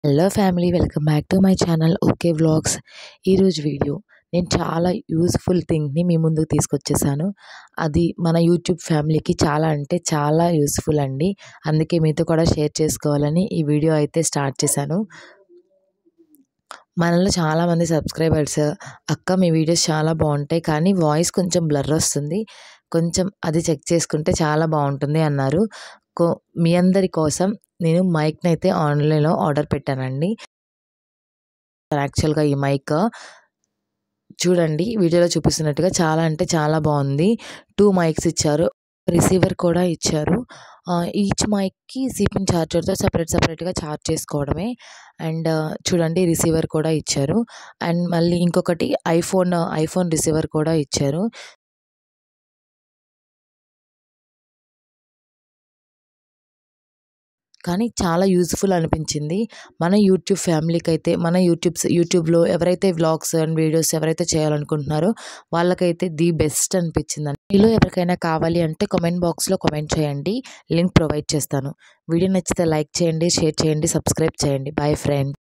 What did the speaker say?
Hello family, welcome back to my channel okay vlogs. ఈరోజు video నేను చాలా useful థింగ్ని మీ ముందుకు తీసుకొచ్చేసాను. అది మన యూట్యూబ్ ఫ్యామిలీకి చాలా అంటే చాలా యూస్ఫుల్ అండి. అందుకే మీతో కూడా షేర్ చేసుకోవాలని ఈ వీడియో అయితే స్టార్ట్ చేశాను. మనలో చాలామంది సబ్స్క్రైబర్స్, అక్క మీ వీడియోస్ చాలా బాగుంటాయి కానీ వాయిస్ కొంచెం బ్లర్ వస్తుంది, కొంచెం అది చెక్ చేసుకుంటే చాలా బాగుంటుంది అన్నారు. మీ అందరి కోసం నేను మైక్ని అయితే ఆన్లైన్లో ఆర్డర్ పెట్టానండి. యాక్చువల్గా ఈ మైక్ చూడండి, వీడియోలో చూపిస్తున్నట్టుగా చాలా అంటే చాలా బాగుంది. 2 మైక్స్ ఇచ్చారు, రిసీవర్ కూడా ఇచ్చారు. ఈచ్ మైక్కి సిపిన్ ఛార్జర్తో సపరేట్గా ఛార్జ్ చేసుకోవడమే. అండ్ చూడండి, రిసీవర్ కూడా ఇచ్చారు. అండ్ మళ్ళీ ఇంకొకటి ఐఫోన్ రిసీవర్ కూడా ఇచ్చారు. కానీ చాలా యూజ్ఫుల్ అనిపించింది. మన యూట్యూబ్ ఫ్యామిలీకి అయితే, మన యూట్యూబ్లో ఎవరైతే వ్లాగ్స్ అండ్ వీడియోస్ ఎవరైతే చేయాలనుకుంటున్నారో వాళ్ళకైతే ది బెస్ట్ అనిపించిందండి. మీలో ఎవరికైనా కావాలి అంటే కామెంట్ బాక్స్లో కామెంట్ చేయండి, లింక్ ప్రొవైడ్ చేస్తాను. వీడియో నచ్చితే లైక్ చేయండి, షేర్ చేయండి, సబ్స్క్రైబ్ చేయండి. Bye friends.